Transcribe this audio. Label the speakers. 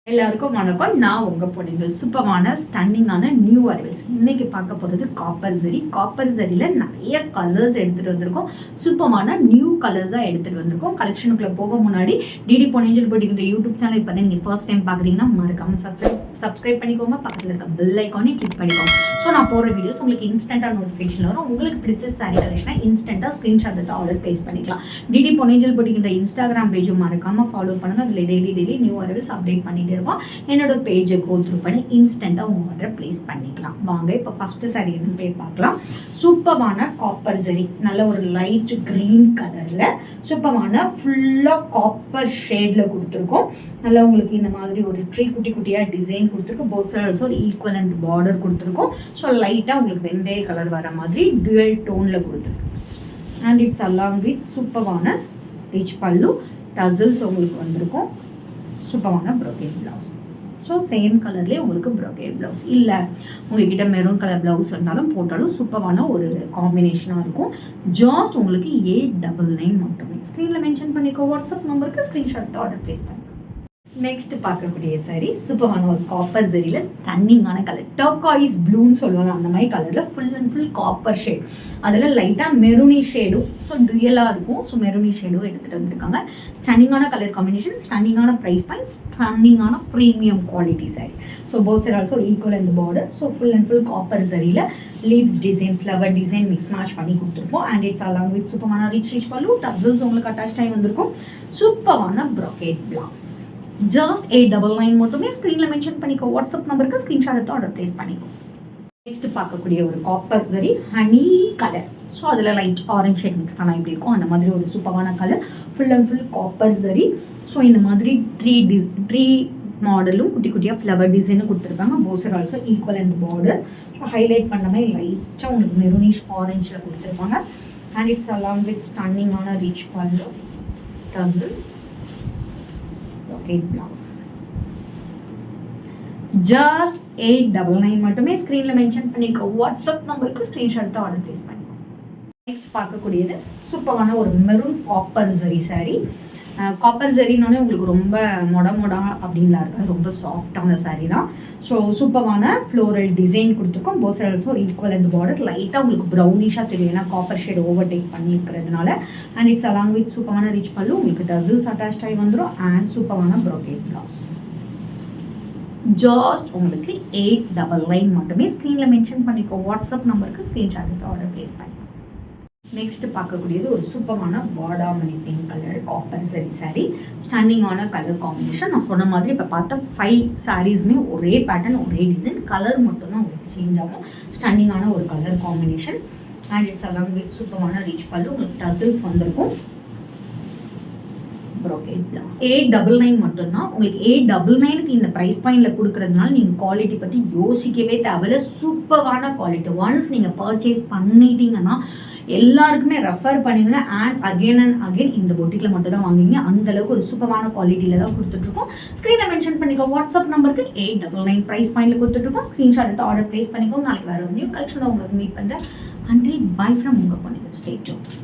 Speaker 1: எல்லாருக்கும் வணக்கம். நான் உங்கள் பொண்ணுங்கள். சூப்பரான ஸ்டன்னிங்கான நியூ அரைவல்ஸ். இன்னைக்கு பார்க்க போகிறது காப்பர் ஜரி. காப்பர் ஜரியில் நிறைய கலர்ஸ் எடுத்துகிட்டு வந்திருக்கோம். சூப்பரான நியூ கலர்ஸாக எடுத்துகிட்டு வந்திருக்கோம். கலெக்ஷனுக்குள்ளே போக முன்னாடி டிடி பொன்னியின் போட்டிக்கிற யூடியூப் சேனல் இப்போ நீங்கள் ஃபர்ஸ்ட் டைம் பார்க்குறீங்கன்னா மறக்காமல் சப்ஸ்கிரைப் பண்ணிக்கோங்க. பக்கத்தில் இருக்க பெல் ஐக்கானே கிளிக் பண்ணிக்கோங்க. ஸோ நான் போடுற வீடியோஸ் உங்களுக்கு இன்ஸ்டண்ட்டாக நோட்டிஃபிகேஷன் வரும். உங்களுக்கு பிடிச்ச சாரி கலெக்ஷனாக இன்ஸ்டண்ட்டாக ஸ்க்ரீன்ஷாட் எடுத்து ஆர்டர் பேஸ் பண்ணிக்கலாம். டிடி பொன்னியின் போட்டிக்கிற இன்ஸ்டாகிராம் பேஜும் மறக்காமல் ஃபாலோ பண்ணுங்கள். அதில் டெய்லி நியூ அரைவல்ஸ் அப்டேட் பண்ணிட்டு இருக்கும். என்னோட பேஜை கோ த்ரூ பண்ணி இன்ஸ்டண்ட்டாக உங்கள் ஆர்டர் ப்ளேஸ் பண்ணிக்கலாம். வாங்க இப்போ ஃபஸ்ட்டு சாரி என்னன்னு போய் பார்க்கலாம். சூப்பரான காப்பர் ஜரி, நல்ல ஒரு லைட் க்ரீன் கலரில் சூப்பரான ஃபுல்லாக காப்பர் ஷேடில் கொடுத்துருக்கோம். நல்லா உங்களுக்கு இந்த மாதிரி ஒரு ட்ரீ குட்டி குட்டியாக டிசைன் கொடுத்துருக்கோம். போத் சைடு ஆல்சோ ஒரு ஈக்குவலண்ட் பார்டர் கொடுத்துருக்கோம். ஸோ லைட்டாக உங்களுக்கு வெந்தய கலர் வர மாதிரி டுவல் டோனில் கொடுத்துருக்கு. அண்ட் இட்ஸ் அலாங் வித் சூப்பரான ரிச் பல்லு, டசல்ஸ் உங்களுக்கு வந்திருக்கும். சூப்பரான ப்ரோகேட் ப்ளவுஸ். ஸோ சேம் கலர்லேயே உங்களுக்கு ப்ரோகேட் ப்ளவுஸ் இல்லை உங்கள்கிட்ட மெரூன் கலர் ப்ளவுஸ் இருந்தாலும் போட்டாலும் சூப்பரான ஒரு காம்பினேஷனாக இருக்கும். ஜாஸ்ட் உங்களுக்கு 899 மட்டுமே. ஸ்க்ரீனில் மென்ஷன் பண்ணிக்கோ. வாட்ஸ்அப் நம்பருக்கு ஸ்க்ரீன்ஷாட் ஆர்டர் ப்ளேஸ் பண்ணிக்கோ. நெக்ஸ்ட் பார்க்கக்கூடிய சாரி சூப்பரான ஒரு காப்பர் ஜரியில் ஸ்டன்னிங்கான கலர், டர்காய்ஸ் ப்ளூன்னு சொல்லுவாங்க. அந்த மாதிரி கலரில் full and full copper shade, அதில் லைட்டாக மெரூனி ஷேடும் ஸோ டுயலாக இருக்கும். ஸோ மெரூனி ஷேடும் எடுத்துகிட்டு வந்திருக்காங்க. ஸ்டன்னிங்கான கலர் காம்பினேஷன், ஸ்டன்னிங்கான ப்ரைஸ் பாயிண்ட், ஸ்டன்னிங்கான premium quality sari. So both side also equal and border. So full and full copper ஜரியில் leaves design, flower design mix match பண்ணி கொடுத்துருப்போம். அண்ட் இட்ஸ் அலாங் வித் சூப்பரான ரிச் பல்லு, டசல்ஸ் உங்களுக்கு அட்டாச் ஆகி வந்திருக்கும். சூப்பரான ப்ரோகேட் ப்ளவுஸ். ஜஸ்ட் 899 மட்டுமே. ஸ்க்ரீனில் மென்ஷன் பண்ணிக்கோ. வாட்ஸ்அப் நம்பருக்கு ஸ்க்ரீன்ஷாட் எடுத்து ஆர்டர் ப்ளேஸ் பண்ணிக்கோ. நெக்ஸ்ட் பார்க்கக்கூடிய ஒரு copper zari honey colour. So அதில் லைட் ஆரஞ்ச் ஷேட் மிக்ஸ் பண்ணால் எப்படி இருக்கும் அந்த மாதிரி ஒரு சூப்பரான colour. Full and full copper zari. So இந்த மாதிரி ட்ரீ மாடலும் குட்டி குட்டியாக ஃப்ளவர் டிசைனும் கொடுத்துருக்காங்க. போசர் also equal and border. So highlight பண்ண மாதிரி லைட்டாக உங்களுக்கு மெரூனிஷ் ஆரஞ்சில் கொடுத்துருப்பாங்க. அண்ட் இட்ஸ் அலாங் வித் ஸ்டன்னிங்கான rich pallu, tassels, blouse. Just 899 மட்டுமே. ஸ்க்ரீன்ல மென்ஷன் பண்ணிக்கோ. வாட்ஸ்அப் நம்பருக்கு ஸ்க்ரீன்ஷாட் எடுத்து ஆர்டர் ப்ளேஸ் பண்ணிக்கோ. நெக்ஸ்ட் பார்க்கக்கூடியது சூப்பரான ஒரு maroon copper zari sari. Copper ஜரினோடனே உங்களுக்கு ரொம்ப மொடா அப்படின்லாம் இருக்காது, ரொம்ப சாஃப்டான சாரீ தான். ஸோ சூப்பரான ஃப்ளோரல் டிசைன் கொடுத்துருக்கோம். போத் சைடு ஆல்சோ ஒரு ஈக்குவல் அண்ட் பார்டர். லைட்டாக உங்களுக்கு ப்ரௌனிஷாக தெரியும், ஏன்னா காப்பர் ஷேட் ஓவர்டேக் பண்ணியிருக்கிறதுனால. அண்ட் இட்ஸ் அலாங் வித் சூப்பரான ரிச் பல்லு, உங்களுக்கு டசல்ஸ் அட்டாச் ஆகி வந்துடும். அண்ட் சூப்பரான ப்ரோகேட் ப்ளவுஸ். ஜாஸ்ட் உங்களுக்கு 899 மட்டுமே. ஸ்க்ரீனில் மென்ஷன் பண்ணிக்கோ. வாட்ஸ்அப் நம்பருக்கு ஸ்க்ரீன்ஷாட் எடுத்து ஆர்டர் ப்ளேஸ் பண்ணிக்கோ. நெக்ஸ்ட் பார்க்கக்கூடியது ஒரு சூப்பரான பாடாமணி pink colour copper zari sari. ஸ்டன்னிங்கான கலர் காம்பினேஷன். நான் சொன்ன மாதிரி இப்போ பார்த்த 5 சாரீஸுமே ஒரே பேட்டர்ன், ஒரே டிசைன், கலர் மட்டும்தான் உங்களுக்கு சேஞ்ச் ஆகும். ஸ்டன்னிங்கான ஒரு colour combination. And it's along with சூப்பரான ரிச் பல்லு, உங்களுக்கு டசல்ஸ் வந்திருக்கும். Brocade blouse. 899 மட்டும்தான். உங்களுக்கு 899க்கு இந்த ப்ரைஸ் பாயிண்டில் கொடுக்கறதுனால நீங்கள் குவாலிட்டி பற்றி யோசிக்கவே தேவையில்ல. சூப்பரான குவாலிட்டி. ஒன்ஸ் நீங்கள் பர்ச்சேஸ் பண்ணிட்டீங்கன்னா எல்லாருக்குமே ரெஃபர் பண்ணுவீங்க. அண்ட் அகெயின் இந்த பொட்டிக்கில் மட்டும் தான் வாங்குவீங்க. அந்தளவுக்கு ஒரு சூப்பரான குவாலிட்டியில் தான் கொடுத்துட்ருக்கோம். ஸ்க்ரீனில் மென்ஷன் பண்ணிக்கோ. வாட்ஸ்அப் நம்பருக்கு 899 ப்ரைஸ் பாயிண்டில் கொடுத்துட்ருக்கோம். ஸ்க்ரீன்ஷாட் எடுத்து ஆர்டர் ப்ளேஸ் பண்ணிக்கோ. நாளைக்கு வேறு நியூ கலெக்ஷனில் உங்களுக்கு மீட் பண்ணுறேன். அண்டில் பை ஃப்ரம் உங்கள் பொண்ணு. Stay tuned.